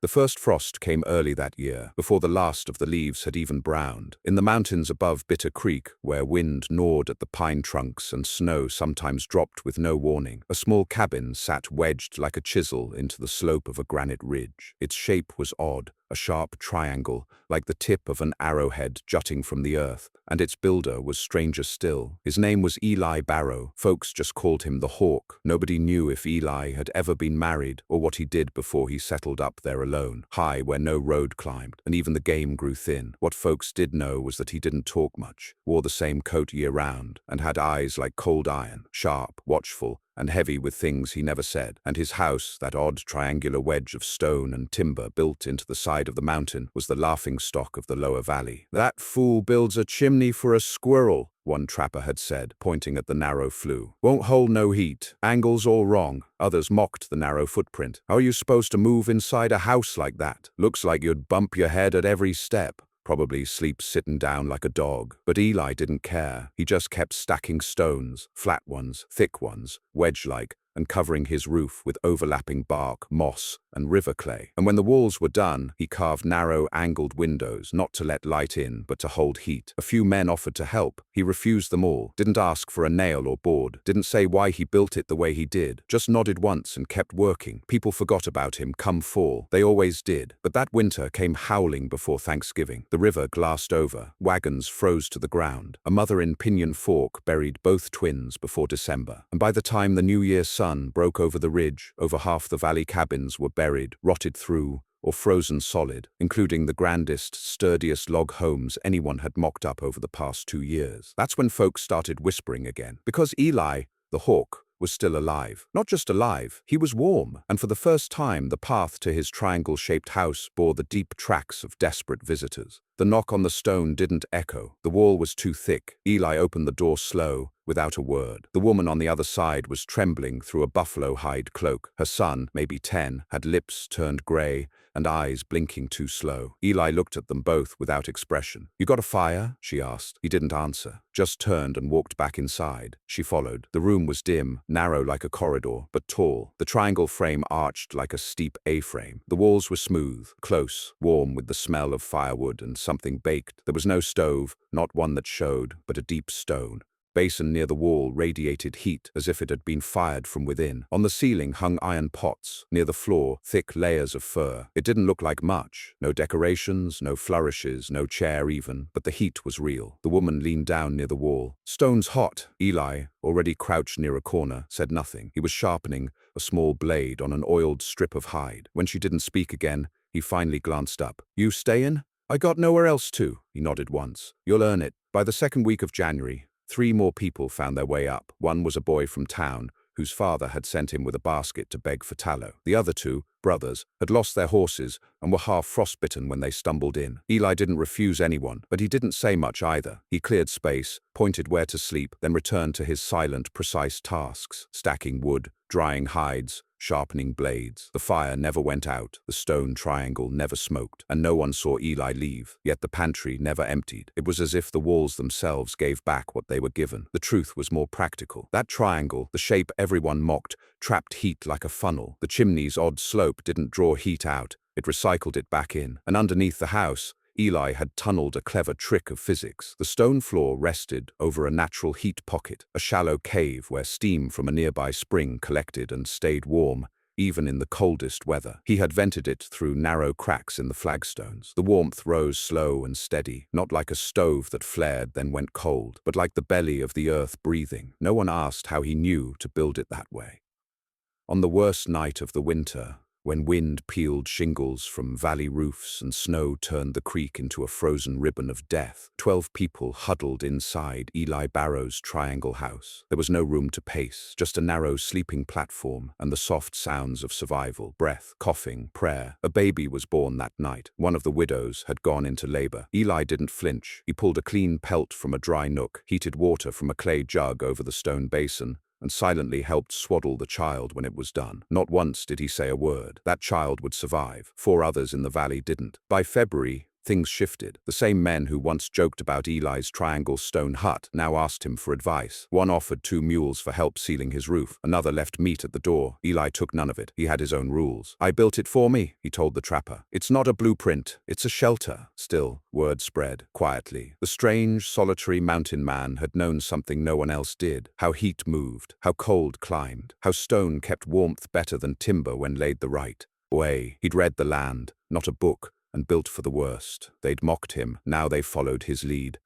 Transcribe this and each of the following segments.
The first frost came early that year, before the last of the leaves had even browned. In the mountains above Bitter Creek, where wind gnawed at the pine trunks and snow sometimes dropped with no warning, a small cabin sat wedged like a chisel into the slope of a granite ridge. Its shape was odd, a sharp triangle, like the tip of an arrowhead jutting from the earth, and its builder was stranger still. His name was Eli Barrow. Folks just called him the Hawk. Nobody knew if Eli had ever been married or what he did before he settled up there alone, high where no road climbed, and even the game grew thin. What folks did know was that he didn't talk much, wore the same coat year-round, and had eyes like cold iron, sharp, watchful, and heavy with things he never said. And his house, that odd triangular wedge of stone and timber built into the side of the mountain, was the laughing-stock of the lower valley. "That fool builds a chimney for a squirrel," one trapper had said, pointing at the narrow flue. "Won't hold no heat. Angle's all wrong." Others mocked the narrow footprint. "How are you supposed to move inside a house like that? Looks like you'd bump your head at every step. Probably sleep sitting down like a dog." But Eli didn't care. He just kept stacking stones, flat ones, thick ones, wedge-like, and covering his roof with overlapping bark, moss, and river clay. And when the walls were done, he carved narrow, angled windows, not to let light in, but to hold heat. A few men offered to help. He refused them all, didn't ask for a nail or board, didn't say why he built it the way he did, just nodded once and kept working. People forgot about him come fall. They always did. But that winter came howling before Thanksgiving. The river glassed over. Wagons froze to the ground. A mother in Pinyon Fork buried both twins before December. And by the time the New Year's sun broke over the ridge, over half the valley cabins were buried, rotted through, or frozen solid, including the grandest, sturdiest log homes anyone had mocked up over the past 2 years. That's when folks started whispering again. Because Eli, the Hawk, was still alive. Not just alive, he was warm, and for the first time the path to his triangle-shaped house bore the deep tracks of desperate visitors. The knock on the stone didn't echo. The wall was too thick. Eli opened the door slow, without a word. The woman on the other side was trembling through a buffalo hide cloak. Her son, maybe 10, had lips turned gray and eyes blinking too slow. Eli looked at them both without expression. "You got a fire?" she asked. He didn't answer, just turned and walked back inside. She followed. The room was dim, narrow like a corridor, but tall. The triangle frame arched like a steep A-frame. The walls were smooth, close, warm with the smell of firewood and something baked. There was no stove, not one that showed, but a deep stone. Basin near the wall radiated heat as if it had been fired from within. On the ceiling hung iron pots. Near the floor, thick layers of fur. It didn't look like much. No decorations, no flourishes, no chair even, but the heat was real. The woman leaned down near the wall. "Stone's hot." Eli, already crouched near a corner, said nothing. He was sharpening a small blade on an oiled strip of hide. When she didn't speak again, he finally glanced up. "You stayin'?" "I got nowhere else to." He nodded once. "You'll earn it." By the second week of January, 3 more people found their way up. One was a boy from town, whose father had sent him with a basket to beg for tallow. The other 2, brothers, had lost their horses and were half frostbitten when they stumbled in. Eli didn't refuse anyone, but he didn't say much either. He cleared space, pointed where to sleep, then returned to his silent, precise tasks, stacking wood, drying hides, sharpening blades. The fire never went out, the stone triangle never smoked, and no one saw Eli leave. Yet the pantry never emptied. It was as if the walls themselves gave back what they were given. The truth was more practical. That triangle, the shape everyone mocked, trapped heat like a funnel. The chimney's odd slope didn't draw heat out, it recycled it back in. And underneath the house, Eli had tunneled a clever trick of physics. The stone floor rested over a natural heat pocket, a shallow cave where steam from a nearby spring collected and stayed warm, even in the coldest weather. He had vented it through narrow cracks in the flagstones. The warmth rose slow and steady, not like a stove that flared then went cold, but like the belly of the earth breathing. No one asked how he knew to build it that way. On the worst night of the winter, when wind peeled shingles from valley roofs and snow turned the creek into a frozen ribbon of death, 12 people huddled inside Eli Barrow's triangle house. There was no room to pace, just a narrow sleeping platform and the soft sounds of survival, breath, coughing, prayer. A baby was born that night. One of the widows had gone into labor. Eli didn't flinch. He pulled a clean pelt from a dry nook, heated water from a clay jug over the stone basin, and silently helped swaddle the child when it was done. Not once did he say a word. That child would survive. 4 others in the valley didn't. By February, things shifted. The same men who once joked about Eli's triangle stone hut now asked him for advice. One offered 2 mules for help sealing his roof. Another left meat at the door. Eli took none of it. He had his own rules. "I built it for me," he told the trapper. "It's not a blueprint. It's a shelter." Still, word spread, quietly. The strange, solitary mountain man had known something no one else did. How heat moved. How cold climbed. How stone kept warmth better than timber when laid the right way. He'd read the land, not a book, and built for the worst. They'd mocked him. Now they followed his lead.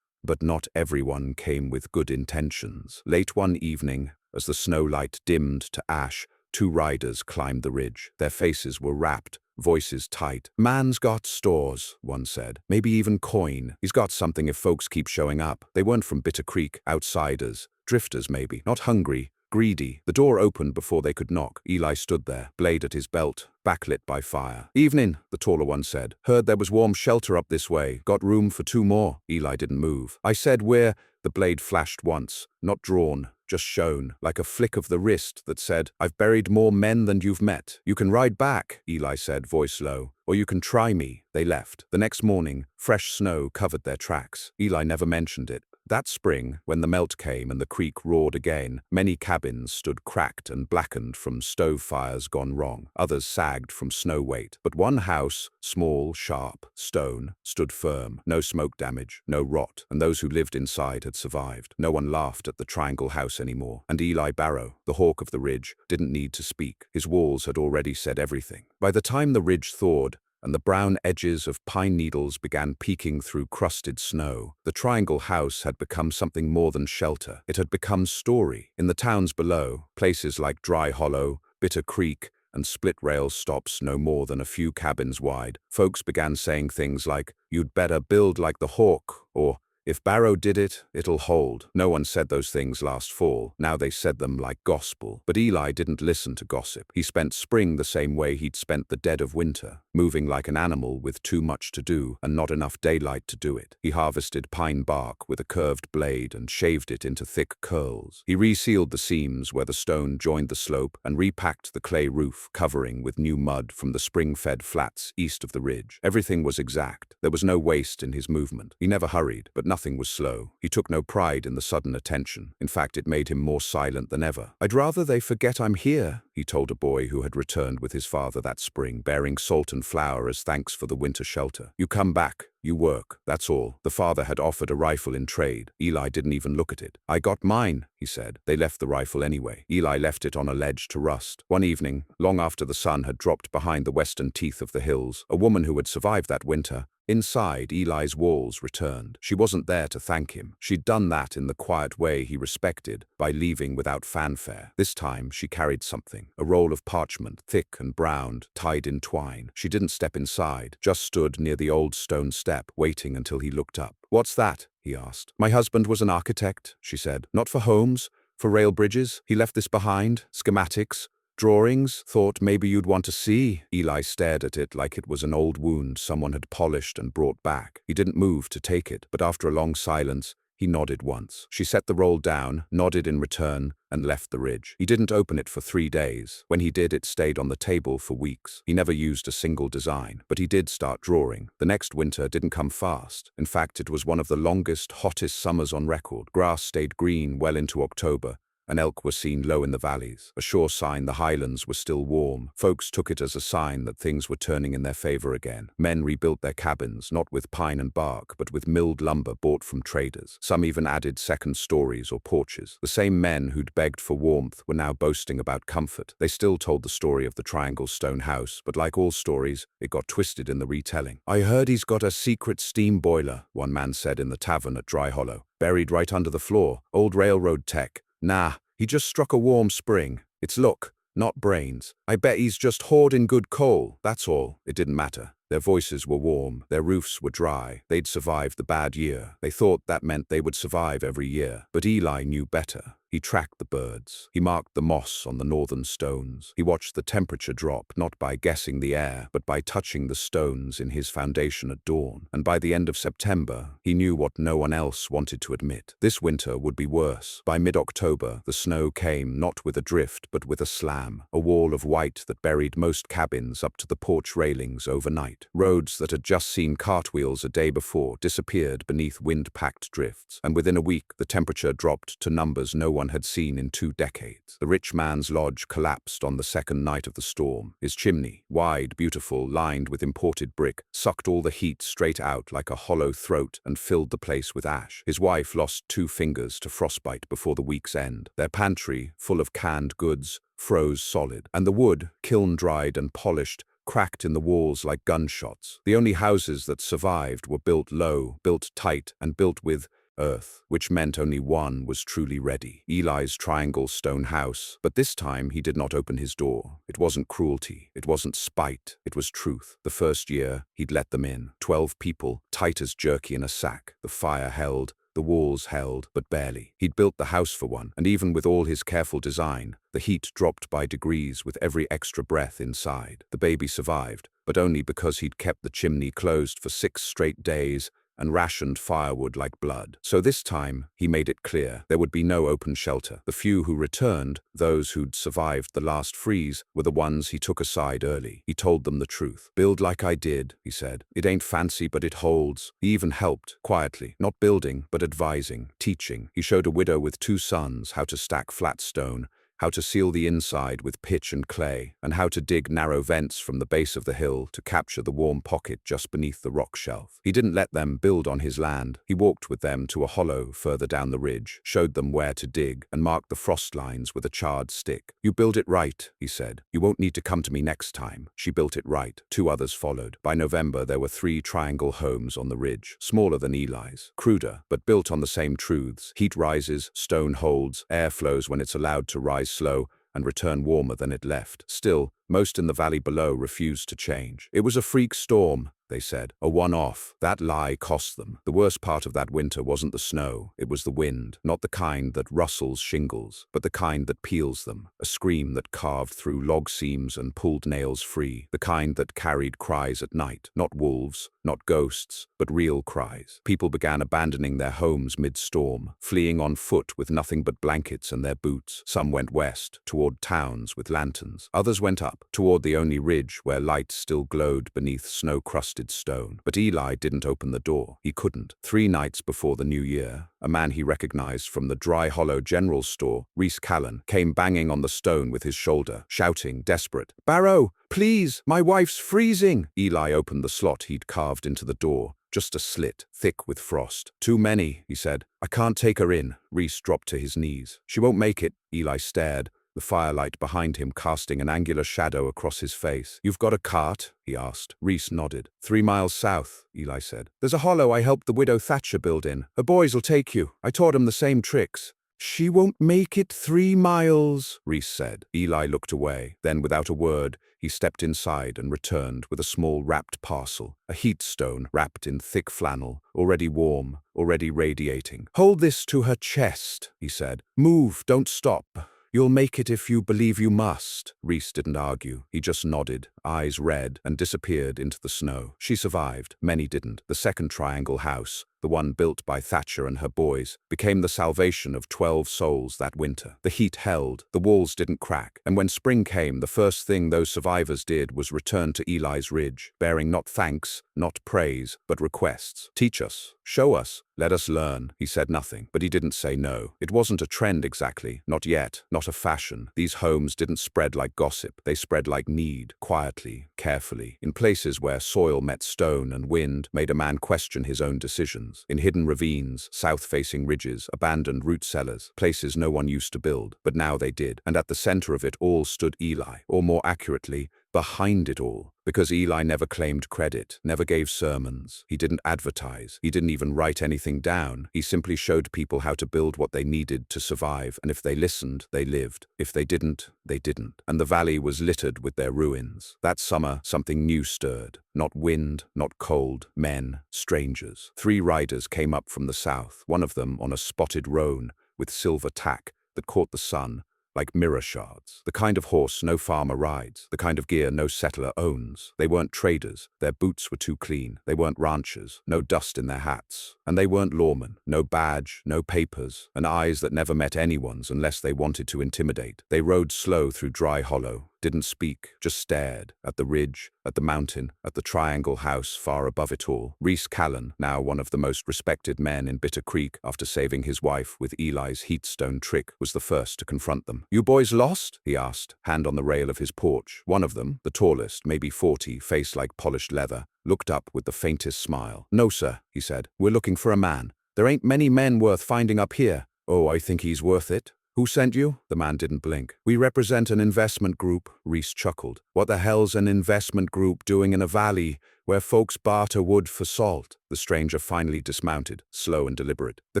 But not everyone came with good intentions. Late one evening, as the snowlight dimmed to ash, 2 riders climbed the ridge. Their faces were rapt, voices tight. "Man's got stores," one said. "Maybe even coin. He's got something if folks keep showing up." They weren't from Bitter Creek, outsiders, drifters maybe, not hungry, greedy. The door opened before they could knock. Eli stood there, blade at his belt, backlit by fire. "Evening," the taller one said. "Heard there was warm shelter up this way. Got room for 2 more." Eli didn't move. "I said we're—" The blade flashed once, not drawn, just shown, like a flick of the wrist that said, "I've buried more men than you've met. You can ride back," Eli said, voice low, "or you can try me." They left. The next morning, fresh snow covered their tracks. Eli never mentioned it. That spring, when the melt came and the creek roared again, many cabins stood cracked and blackened from stove fires gone wrong. Others sagged from snow weight. But one house, small, sharp, stone, stood firm. No smoke damage, no rot, and those who lived inside had survived. No one laughed at the triangle house anymore. And Eli Barrow, the hawk of the ridge, didn't need to speak. His walls had already said everything. By the time the ridge thawed, and the brown edges of pine needles began peeking through crusted snow, the triangle house had become something more than shelter. It had become story. In the towns below, places like Dry Hollow, Bitter Creek, and split rail stops no more than a few cabins wide, folks began saying things like, "You'd better build like the hawk," or "If Barrow did it, it'll hold." No one said those things last fall. Now they said them like gospel. But Eli didn't listen to gossip. He spent spring the same way he'd spent the dead of winter, moving like an animal with too much to do and not enough daylight to do it. He harvested pine bark with a curved blade and shaved it into thick curls. He resealed the seams where the stone joined the slope and repacked the clay roof covering with new mud from the spring-fed flats east of the ridge. Everything was exact. There was no waste in his movement. He never hurried, but nothing was slow. He took no pride in the sudden attention. In fact, it made him more silent than ever. "I'd rather they forget I'm here," he told a boy who had returned with his father that spring, bearing salt and flour as thanks for the winter shelter. "You come back. You work, that's all." The father had offered a rifle in trade. Eli didn't even look at it. "I got mine," he said. They left the rifle anyway. Eli left it on a ledge to rust. One evening, long after the sun had dropped behind the western teeth of the hills, a woman who had survived that winter, inside Eli's walls, returned. She wasn't there to thank him. She'd done that in the quiet way he respected, by leaving without fanfare. This time she carried something, a roll of parchment, thick and browned, tied in twine. She didn't step inside, just stood near the old stone step, waiting until he looked up. "What's that?" he asked. "My husband was an architect," she said. "Not for homes, for rail bridges. He left this behind, schematics, drawings. Thought maybe you'd want to see." Eli stared at it like it was an old wound someone had polished and brought back. He didn't move to take it, but after a long silence, he nodded once. She set the roll down, nodded in return, and left the ridge. He didn't open it for 3 days. When he did, it stayed on the table for weeks. He never used a single design, but he did start drawing. The next winter didn't come fast. In fact, it was one of the longest, hottest summers on record. Grass stayed green well into October, and elk were seen low in the valleys, a sure sign the highlands were still warm. Folks took it as a sign that things were turning in their favor again. Men rebuilt their cabins, not with pine and bark, but with milled lumber bought from traders. Some even added second stories or porches. The same men who'd begged for warmth were now boasting about comfort. They still told the story of the triangle stone house, but like all stories, it got twisted in the retelling. "I heard he's got a secret steam boiler," one man said in the tavern at Dry Hollow. "Buried right under the floor. Old railroad tech. Nah, he just struck a warm spring. It's luck, not brains. I bet he's just hoarding good coal, that's all." It didn't matter. Their voices were warm, their roofs were dry. They'd survived the bad year. They thought that meant they would survive every year. But Eli knew better. He tracked the birds. He marked the moss on the northern stones. He watched the temperature drop, not by guessing the air, but by touching the stones in his foundation at dawn. And by the end of September, he knew what no one else wanted to admit. This winter would be worse. By mid-October, the snow came not with a drift, but with a slam, a wall of white that buried most cabins up to the porch railings overnight. night. Roads that had just seen cartwheels a day before disappeared beneath wind-packed drifts, and within a week the temperature dropped to numbers no one had seen in 2 decades. The rich man's lodge collapsed on the second night of the storm. His chimney, wide, beautiful, lined with imported brick, sucked all the heat straight out like a hollow throat and filled the place with ash. His wife lost 2 fingers to frostbite before the week's end. Their pantry, full of canned goods, froze solid, and the wood, kiln-dried and polished, cracked in the walls like gunshots. The only houses that survived were built low, built tight, and built with earth, which meant only one was truly ready. Eli's triangle stone house, but this time he did not open his door. It wasn't cruelty, it wasn't spite, it was truth. The first year, he'd let them in. 12 people, tight as jerky in a sack. The fire held, the walls held, but barely. He'd built the house for one, and even with all his careful design, the heat dropped by degrees with every extra breath inside. The baby survived, but only because he'd kept the chimney closed for 6 straight days and rationed firewood like blood. So this time, he made it clear, there would be no open shelter. The few who returned, those who'd survived the last freeze, were the ones he took aside early. He told them the truth. "Build like I did," he said. "It ain't fancy, but it holds." He even helped, quietly, not building, but advising, teaching. He showed a widow with 2 sons how to stack flat stone, how to seal the inside with pitch and clay, and how to dig narrow vents from the base of the hill to capture the warm pocket just beneath the rock shelf. He didn't let them build on his land. He walked with them to a hollow further down the ridge, showed them where to dig, and marked the frost lines with a charred stick. "You build it right," he said. "You won't need to come to me next time." She built it right. 2 others followed. By November, there were 3 triangle homes on the ridge, smaller than Eli's, cruder, but built on the same truths. Heat rises, stone holds, air flows when it's allowed to rise slow and return warmer than it left. Still, most in the valley below refused to change. It was a freak storm, they said, a one-off. That lie cost them. The worst part of that winter wasn't the snow, it was the wind, not the kind that rustles shingles, but the kind that peels them, a scream that carved through log seams and pulled nails free, the kind that carried cries at night, not wolves, not ghosts, but real cries. People began abandoning their homes mid-storm, fleeing on foot with nothing but blankets and their boots. Some went west, toward towns with lanterns. Others went up, toward the only ridge where light still glowed beneath snow-crusted stone. But Eli didn't open the door. He couldn't. 3 nights before the new year, a man he recognized from the Dry Hollow General Store, Reese Callan, came banging on the stone with his shoulder, shouting, desperate, "Barrow, please, my wife's freezing!" Eli opened the slot he'd carved into the door, just a slit, thick with frost. "Too many," he said. "I can't take her in." Reese dropped to his knees. "She won't make it." Eli stared, the firelight behind him casting an angular shadow across his face. "You've got a cart?" he asked. Reese nodded. 3 miles south," Eli said. "There's a hollow I helped the widow Thatcher build in. Her boys'll take you. I taught 'em the same tricks." "She won't make it 3 miles," Reese said. Eli looked away. Then, without a word, he stepped inside and returned with a small wrapped parcel, a heat stone wrapped in thick flannel, already warm, already radiating. "Hold this to her chest," he said. "Move, don't stop. You'll make it if you believe you must." Reese didn't argue. He just nodded, eyes red, and disappeared into the snow. She survived. Many didn't. The second triangle house, the one built by Thatcher and her boys, became the salvation of 12 souls that winter. The heat held, the walls didn't crack, and when spring came, the first thing those survivors did was return to Eli's ridge, bearing not thanks, not praise, but requests. "Teach us. Show us. Let us learn." He said nothing, but he didn't say no. It wasn't a trend exactly, not yet, not a fashion. These homes didn't spread like gossip, they spread like need, quietly, carefully, in places where soil met stone and wind made a man question his own decisions. In hidden ravines, south-facing ridges, abandoned root cellars, places no one used to build, but now they did. And at the center of it all stood Eli, or more accurately, behind it all. Because Eli never claimed credit, never gave sermons. He didn't advertise. He didn't even write anything down. He simply showed people how to build what they needed to survive, and if they listened, they lived. If they didn't, they didn't. And the valley was littered with their ruins. That summer, something new stirred. Not wind, not cold, men, strangers. 3 riders came up from the south, one of them on a spotted roan with silver tack that caught the sun, like mirror shards. The kind of horse no farmer rides, the kind of gear no settler owns. They weren't traders, their boots were too clean. They weren't ranchers, no dust in their hats. And they weren't lawmen, no badge, no papers, and eyes that never met anyone's unless they wanted to intimidate. They rode slow through Dry Hollow, didn't speak, just stared, at the ridge, at the mountain, at the triangle house far above it all. Reese Callan, now one of the most respected men in Bitter Creek after saving his wife with Eli's heatstone trick, was the first to confront them. "You boys lost?" he asked, hand on the rail of his porch. One of them, the tallest, maybe 40, face like polished leather, looked up with the faintest smile. "No, sir," he said. "We're looking for a man. There ain't many men worth finding up here." "Oh, I think he's worth it." "Who sent you?" The man didn't blink. "We represent an investment group," Reese chuckled. "What the hell's an investment group doing in a valley where folks barter wood for salt?" The stranger finally dismounted, slow and deliberate. "The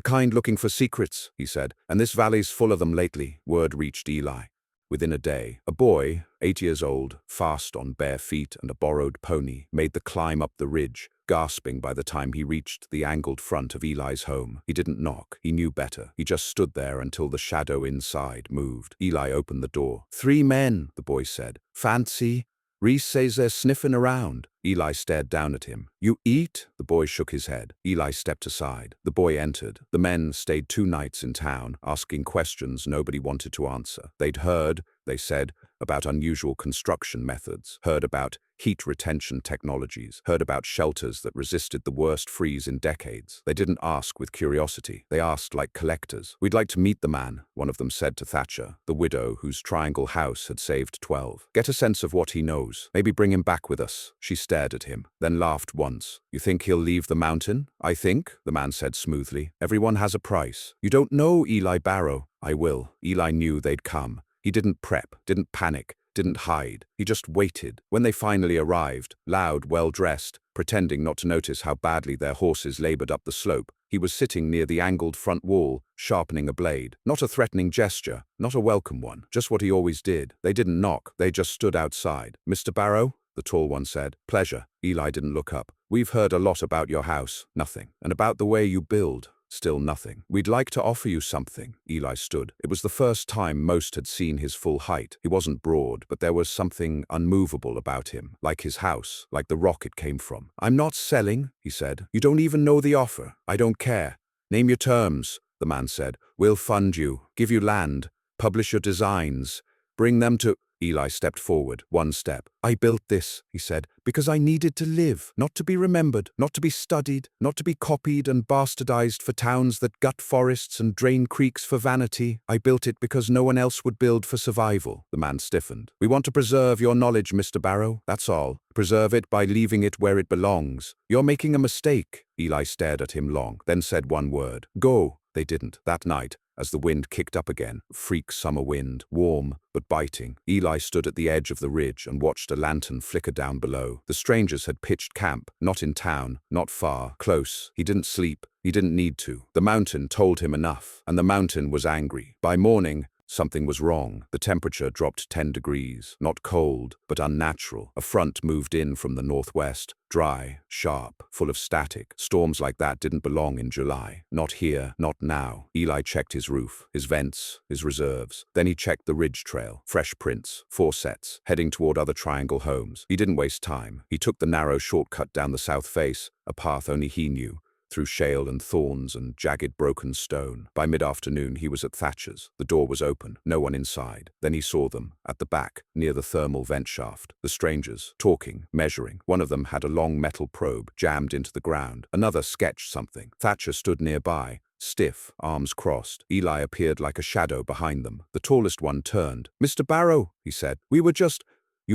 kind looking for secrets," he said, "and this valley's full of them lately." Word reached Eli. Within a day, a boy, 8 years old, fast on bare feet and a borrowed pony, made the climb up the ridge, gasping by the time he reached the angled front of Eli's home. He didn't knock. He knew better. He just stood there until the shadow inside moved. Eli opened the door. "3 men," the boy said. "Fancy? Reese says they're sniffing around." Eli stared down at him. "You eat?" The boy shook his head. Eli stepped aside. The boy entered. The men stayed 2 nights in town, asking questions nobody wanted to answer. They'd heard, they said, about unusual construction methods, heard about heat retention technologies, heard about shelters that resisted the worst freeze in decades. They didn't ask with curiosity. They asked like collectors. "We'd like to meet the man," one of them said to Thatcher, the widow whose triangle house had saved 12. "Get a sense of what he knows. Maybe bring him back with us." She stared at him, then laughed once. "You think he'll leave the mountain?" "I think," the man said smoothly. "Everyone has a price. You don't know Eli Barrow." "I will." Eli knew they'd come. He didn't prep, didn't panic, didn't hide. He just waited. When they finally arrived, loud, well-dressed, pretending not to notice how badly their horses labored up the slope, he was sitting near the angled front wall, sharpening a blade. Not a threatening gesture, not a welcome one, just what he always did. They didn't knock, they just stood outside. "Mr. Barrow?" the tall one said. "Pleasure." Eli didn't look up. "We've heard a lot about your house." "Nothing." "And about the way you build." Still nothing. "We'd like to offer you something." Eli stood. It was the first time most had seen his full height. He wasn't broad, but there was something unmovable about him, like his house, like the rock it came from. "I'm not selling," he said. "You don't even know the offer." "I don't care. Name your terms," the man said. "We'll fund you, give you land, publish your designs, bring them to—" Eli stepped forward, 1 step. "I built this," he said, "because I needed to live, not to be remembered, not to be studied, not to be copied and bastardized for towns that gut forests and drain creeks for vanity. I built it because no one else would build for survival." The man stiffened. "We want to preserve your knowledge, Mr. Barrow, that's all. Preserve it by leaving it where it belongs. You're making a mistake." Eli stared at him long, then said 1 word. "Go." They didn't. That night, as the wind kicked up again, freak summer wind, warm but biting, Eli stood at the edge of the ridge and watched a lantern flicker down below. The strangers had pitched camp, not in town, not far, close. He didn't sleep. He didn't need to. The mountain told him enough, and the mountain was angry. By morning, something was wrong. The temperature dropped 10 degrees, not cold, but unnatural. A front moved in from the northwest, dry, sharp, full of static. Storms like that didn't belong in July. Not here, not now. Eli checked his roof, his vents, his reserves. Then he checked the ridge trail. Fresh prints, 4 sets, heading toward other triangle homes. He didn't waste time. He took the narrow shortcut down the south face, a path only he knew, through shale and thorns and jagged broken stone. By mid-afternoon he was at Thatcher's. The door was open, no one inside. Then he saw them, at the back, near the thermal vent shaft. The strangers, talking, measuring. One of them had a long metal probe jammed into the ground. Another sketched something. Thatcher stood nearby, stiff, arms crossed. Eli appeared like a shadow behind them. The tallest one turned. "Mr. Barrow," he said, "You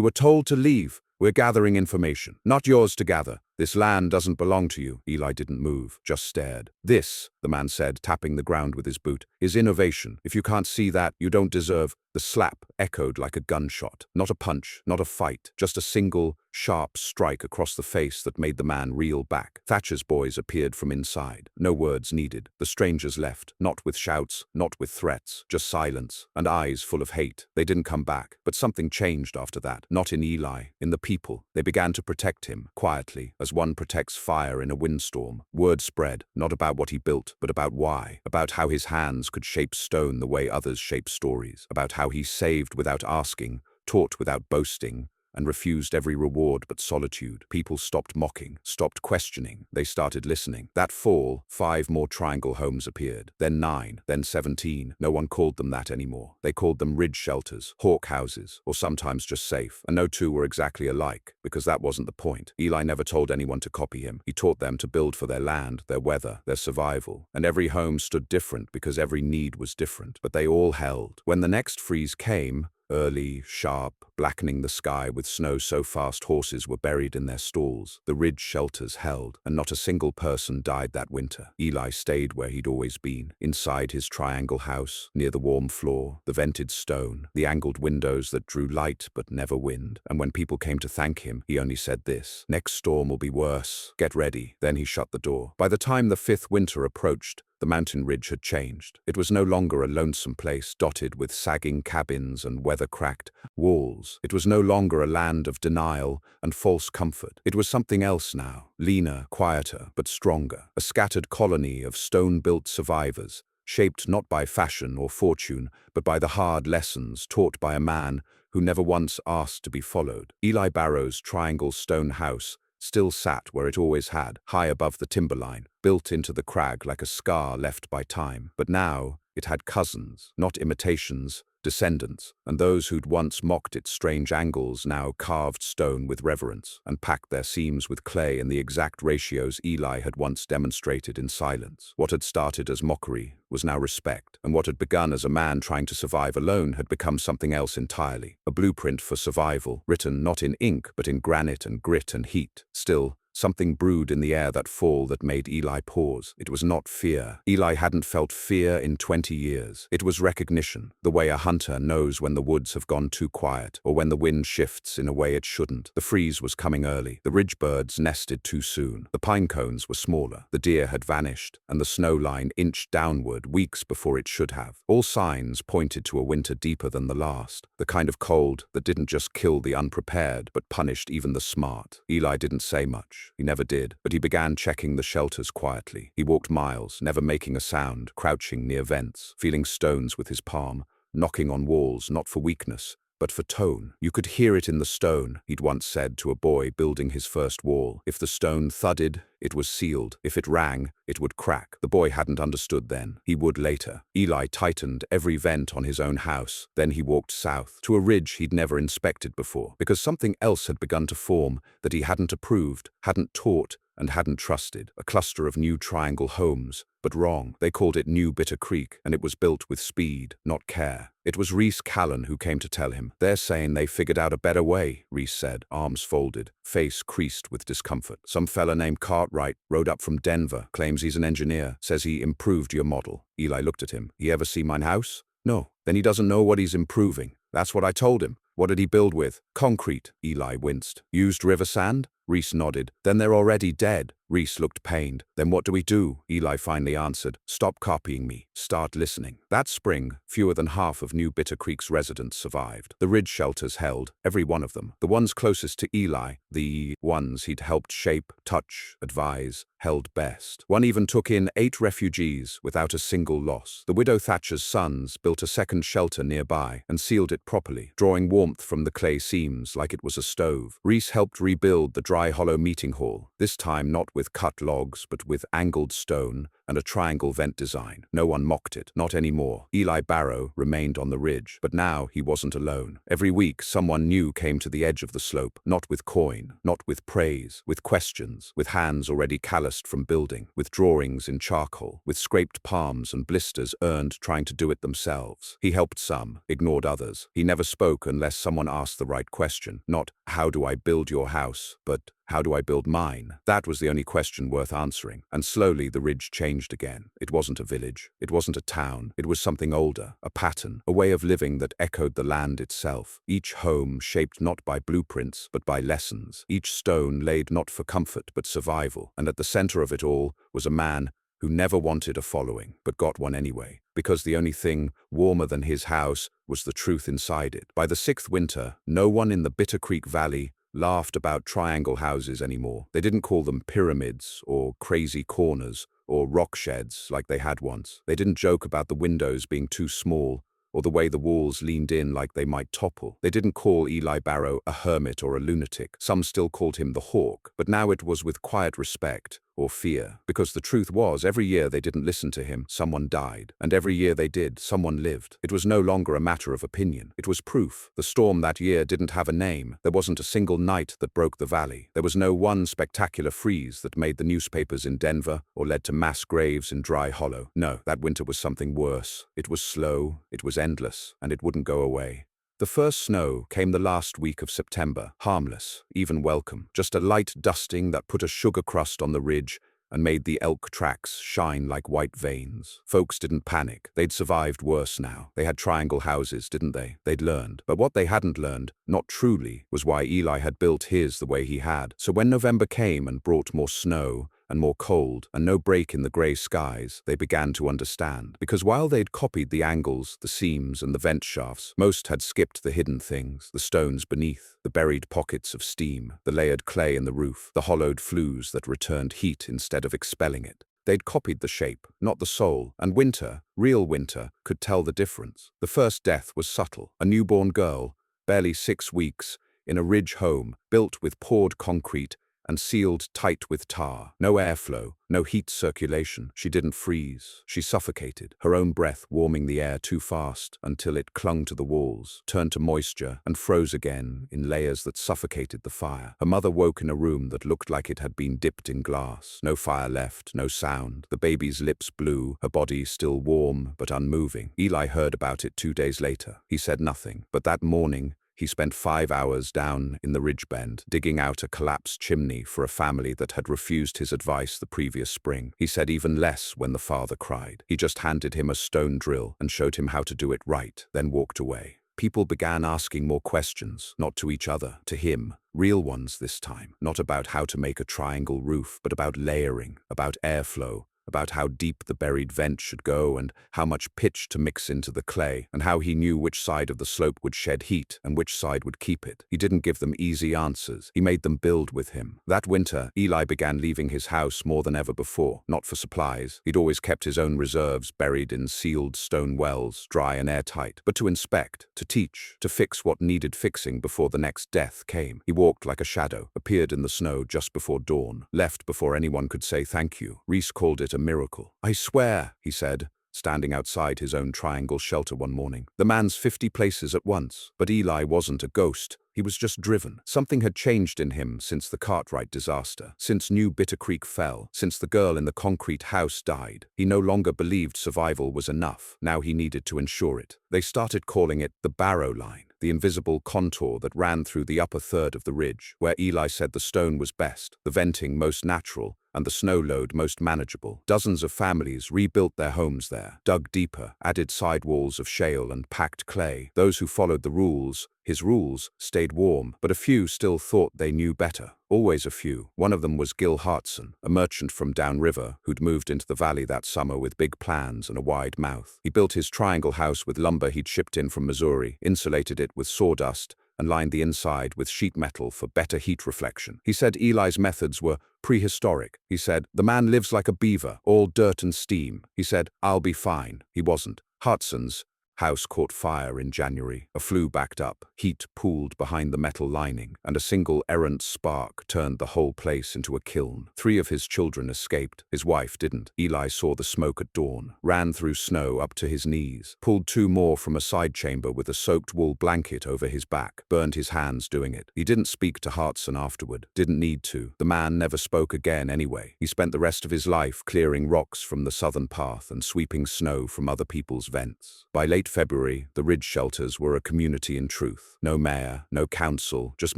were told to leave. We're gathering information. Not yours to gather. This land doesn't belong to you." Eli didn't move, just stared. "This," the man said, tapping the ground with his boot, "is innovation. If you can't see that, you don't deserve—" The slap echoed like a gunshot. Not a punch, not a fight, just a single, sharp strike across the face that made the man reel back. Thatcher's boys appeared from inside. No words needed. The strangers left, not with shouts, not with threats, just silence, and eyes full of hate. They didn't come back, but something changed after that. Not in Eli, in the people. They began to protect him, quietly, as one protects fire in a windstorm. Word spread, not about what he built, but about why. About how his hands could shape stone the way others shape stories. About how he saved without asking, taught without boasting, and refused every reward but solitude. People stopped mocking, stopped questioning. They started listening. That fall, 5 more triangle homes appeared. Then 9, then 17. No one called them that anymore. They called them ridge shelters, hawk houses, or sometimes just safe. And no two were exactly alike, because that wasn't the point. Eli never told anyone to copy him. He taught them to build for their land, their weather, their survival. And every home stood different because every need was different. But they all held. When the next freeze came, early, sharp, blackening the sky with snow so fast horses were buried in their stalls, the ridge shelters held, and not a single person died that winter. Eli stayed where he'd always been, inside his triangle house, near the warm floor, the vented stone, the angled windows that drew light but never wind. And when people came to thank him, he only said this: "Next storm will be worse. Get ready." Then he shut the door. By the time the 5th winter approached, the mountain ridge had changed. It was no longer a lonesome place dotted with sagging cabins and weather-cracked walls. It was no longer a land of denial and false comfort. It was something else now, leaner, quieter, but stronger. A scattered colony of stone-built survivors, shaped not by fashion or fortune, but by the hard lessons taught by a man who never once asked to be followed. Eli Barrow's triangle stone house still sat where it always had, high above the timberline, built into the crag like a scar left by time. But now it had cousins, not imitations, descendants, and those who'd once mocked its strange angles now carved stone with reverence and packed their seams with clay in the exact ratios Eli had once demonstrated in silence. What had started as mockery was now respect, and what had begun as a man trying to survive alone had become something else entirely, a blueprint for survival, written not in ink but in granite and grit and heat. Still, something brewed in the air that fall that made Eli pause. It was not fear. Eli hadn't felt fear in 20 years. It was recognition, the way a hunter knows when the woods have gone too quiet, or when the wind shifts in a way it shouldn't. The freeze was coming early. The ridge birds nested too soon. The pine cones were smaller. The deer had vanished, and the snow line inched downward weeks before it should have. All signs pointed to a winter deeper than the last, the kind of cold that didn't just kill the unprepared, but punished even the smart. Eli didn't say much. He never did, but he began checking the shelters quietly. He walked miles, never making a sound, crouching near vents, feeling stones with his palm, knocking on walls not for weakness, but for tone. You could hear it in the stone, he'd once said to a boy building his first wall. If the stone thudded, it was sealed. If it rang, it would crack. The boy hadn't understood then. He would later. Eli tightened every vent on his own house. Then he walked south, to a ridge he'd never inspected before, because something else had begun to form that he hadn't approved, hadn't taught, and hadn't trusted. A cluster of new triangle homes, but wrong. They called it New Bitter Creek, and it was built with speed, not care. It was Reese Callan who came to tell him. "They're saying they figured out a better way," Reese said, arms folded, face creased with discomfort. "Some fella named Cartwright rode up from Denver, claims he's an engineer, says he improved your model." Eli looked at him. "He ever see mine house?" "No." "Then he doesn't know what he's improving." "That's what I told him." "What did he build with?" "Concrete." Eli winced. "Used river sand?" Reese nodded. "Then they're already dead." Reese looked pained. "Then what do we do?" Eli finally answered. "Stop copying me. Start listening." That spring, fewer than half of New Bitter Creek's residents survived. The ridge shelters held, every one of them. The ones closest to Eli, the ones he'd helped shape, touch, advise, held best. One even took in 8 refugees without a single loss. The widow Thatcher's sons built a second shelter nearby and sealed it properly, drawing warmth from the clay seams like it was a stove. Reese helped rebuild the dry hollow meeting hall, this time not with cut logs but with angled stone and a triangle vent design. No one mocked it, not anymore. Eli Barrow remained on the ridge, but now he wasn't alone. Every week someone new came to the edge of the slope, not with coin, not with praise, with questions, with hands already calloused from building, with drawings in charcoal, with scraped palms and blisters earned trying to do it themselves. He helped some, ignored others. He never spoke unless someone asked the right question, not "How do I build your house?" but "How do I build mine?" That was the only question worth answering. And slowly the ridge changed again. It wasn't a village. It wasn't a town. It was something older, a pattern, a way of living that echoed the land itself. Each home shaped not by blueprints, but by lessons. Each stone laid not for comfort, but survival. And at the center of it all was a man who never wanted a following, but got one anyway, because the only thing warmer than his house was the truth inside it. By the 6th winter, no one in the Bitter Creek Valley laughed about triangle houses anymore. They didn't call them pyramids or crazy corners or rock sheds like they had once. They didn't joke about the windows being too small or the way the walls leaned in like they might topple. They didn't call Eli Barrow a hermit or a lunatic. Some still called him the Hawk, but now it was with quiet respect or fear, because the truth was, every year they didn't listen to him, someone died, and every year they did, someone lived. It was no longer a matter of opinion. It was proof. The storm that year didn't have a name. There wasn't a single night that broke the valley. There was no one spectacular freeze that made the newspapers in Denver or led to mass graves in Dry Hollow. No, that winter was something worse. It was slow, it was endless, and it wouldn't go away. The first snow came the last week of September, harmless, even welcome, just a light dusting that put a sugar crust on the ridge and made the elk tracks shine like white veins. Folks didn't panic. They'd survived worse now. They had triangle houses, didn't they? They'd learned. But what they hadn't learned, not truly, was why Eli had built his the way he had. So when November came and brought more snow, and more cold, and no break in the grey skies, they began to understand. Because while they'd copied the angles, the seams, and the vent shafts, most had skipped the hidden things, the stones beneath, the buried pockets of steam, the layered clay in the roof, the hollowed flues that returned heat instead of expelling it. They'd copied the shape, not the soul, and winter, real winter, could tell the difference. The first death was subtle. A newborn girl, barely 6 weeks, in a ridge home, built with poured concrete and sealed tight with tar. No airflow, no heat circulation. She didn't freeze. She suffocated, her own breath warming the air too fast until it clung to the walls, turned to moisture, and froze again in layers that suffocated the fire. Her mother woke in a room that looked like it had been dipped in glass. No fire left, no sound. The baby's lips blue, her body still warm but unmoving. Eli heard about it 2 days later. He said nothing, but that morning, he spent 5 hours down in the ridge bend, digging out a collapsed chimney for a family that had refused his advice the previous spring. He said even less when the father cried. He just handed him a stone drill and showed him how to do it right, then walked away. People began asking more questions, not to each other, to him. Real ones this time. Not about how to make a triangle roof, but about layering, about airflow, about how deep the buried vent should go and how much pitch to mix into the clay, and how he knew which side of the slope would shed heat and which side would keep it. He didn't give them easy answers. He made them build with him. That winter, Eli began leaving his house more than ever before, not for supplies. He'd always kept his own reserves buried in sealed stone wells, dry and airtight, but to inspect, to teach, to fix what needed fixing before the next death came. He walked like a shadow, appeared in the snow just before dawn, left before anyone could say thank you. Reese called it a miracle. "I swear," he said, standing outside his own triangle shelter one morning. The man's 50 places at once. But Eli wasn't a ghost. He was just driven. Something had changed in him since the Cartwright disaster, since New Bitter Creek fell, since the girl in the concrete house died. He no longer believed survival was enough. Now he needed to ensure it. They started calling it the Barrow Line, the invisible contour that ran through the upper third of the ridge, where Eli said the stone was best, the venting most natural, and the snow load most manageable. Dozens of families rebuilt their homes there, dug deeper, added sidewalls of shale and packed clay. Those who followed the rules, his rules, stayed warm, but a few still thought they knew better. Always a few. One of them was Gil Hartson, a merchant from downriver who'd moved into the valley that summer with big plans and a wide mouth. He built his triangle house with lumber he'd shipped in from Missouri, insulated it with sawdust, and lined the inside with sheet metal for better heat reflection. He said Eli's methods were prehistoric. He said, "The man lives like a beaver, all dirt and steam." He said, "I'll be fine." He wasn't. Hartson's house caught fire in January. A flue backed up, heat pooled behind the metal lining, and a single errant spark turned the whole place into a kiln. 3 of his children escaped. His wife didn't. Eli saw the smoke at dawn, ran through snow up to his knees, pulled 2 more from a side chamber with a soaked wool blanket over his back, burned his hands doing it. He didn't speak to Hartson afterward. Didn't need to. The man never spoke again anyway. He spent the rest of his life clearing rocks from the southern path and sweeping snow from other people's vents. By late February, the ridge shelters were a community in truth. No mayor, no council, just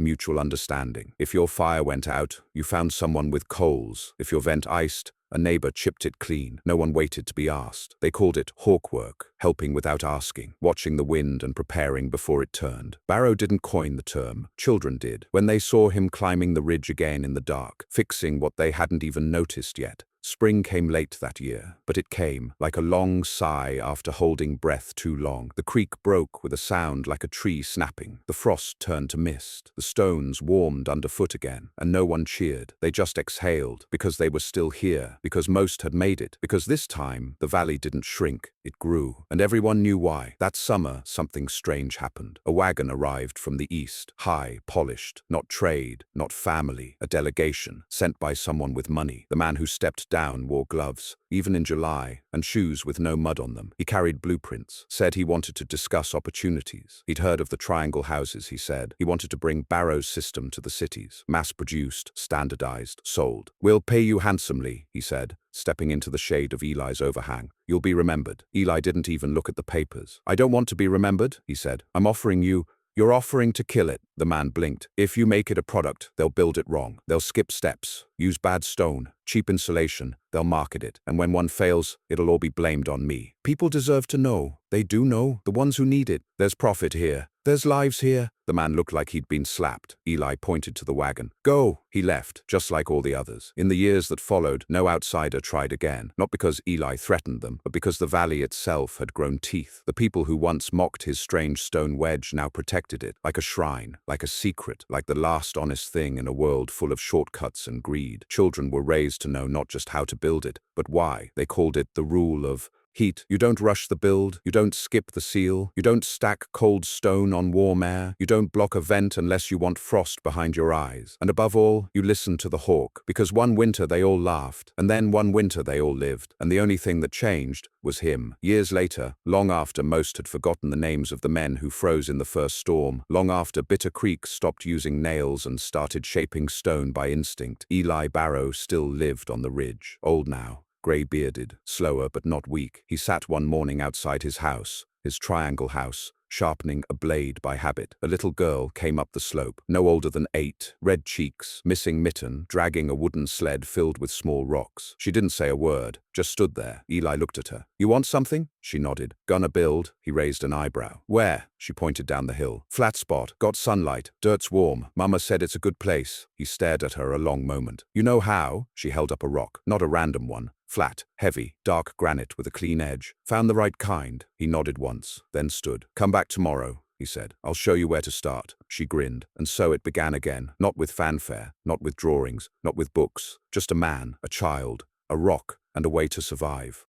mutual understanding. If your fire went out, you found someone with coals. If your vent iced, a neighbor chipped it clean. No one waited to be asked. They called it hawk work, helping without asking, watching the wind and preparing before it turned. Barrow didn't coin the term. Children did. When they saw him climbing the ridge again in the dark, fixing what they hadn't even noticed yet, Spring came late that year, but it came, like a long sigh after holding breath too long. The creek broke with a sound like a tree snapping. The frost turned to mist. The stones warmed underfoot again, and no one cheered. They just exhaled, because they were still here, because most had made it, because this time the valley didn't shrink, it grew. And everyone knew why. That summer, something strange happened. A wagon arrived from the east, high, polished, not trade, not family, a delegation, sent by someone with money. The man who stepped down wore gloves, even in July, and shoes with no mud on them. He carried blueprints, said he wanted to discuss opportunities. He'd heard of the triangle houses, he said. He wanted to bring Barrow's system to the cities. Mass-produced, standardized, sold. "We'll pay you handsomely," he said, stepping into the shade of Eli's overhang. "You'll be remembered." Eli didn't even look at the papers. "I don't want to be remembered," he said. "I'm offering you—" "You're offering to kill it," the man blinked. "If you make it a product, they'll build it wrong. They'll skip steps, use bad stone, cheap insulation. They'll market it. And when one fails, it'll all be blamed on me. People deserve to know. They do know, the ones who need it. There's profit here. There's lives here." The man looked like he'd been slapped. Eli pointed to the wagon. "Go!" He left, just like all the others. In the years that followed, no outsider tried again. Not because Eli threatened them, but because the valley itself had grown teeth. The people who once mocked his strange stone wedge now protected it, like a shrine, like a secret, like the last honest thing in a world full of shortcuts and greed. Children were raised to know not just how to build it, but why. They called it the rule of heat. You don't rush the build, you don't skip the seal, you don't stack cold stone on warm air, you don't block a vent unless you want frost behind your eyes. And above all, you listen to the hawk, because one winter they all laughed, and then one winter they all lived, and the only thing that changed was him. Years later, long after most had forgotten the names of the men who froze in the first storm, long after Bitter Creek stopped using nails and started shaping stone by instinct, Eli Barrow still lived on the ridge. Old now, grey-bearded, slower but not weak, he sat one morning outside his house, his triangle house, sharpening a blade by habit. A little girl came up the slope, no older than 8, red cheeks, missing mitten, dragging a wooden sled filled with small rocks. She didn't say a word, just stood there. Eli looked at her. "You want something?" She nodded. "Gonna build?" He raised an eyebrow. "Where?" She pointed down the hill. "Flat spot, got sunlight, dirt's warm. Mama said it's a good place." He stared at her a long moment. "You know how?" She held up a rock, not a random one. Flat, heavy, dark granite with a clean edge. "Found the right kind." He nodded once, then stood. "Come back tomorrow," he said. "I'll show you where to start." She grinned, and so it began again. Not with fanfare, not with drawings, not with books. Just a man, a child, a rock, and a way to survive.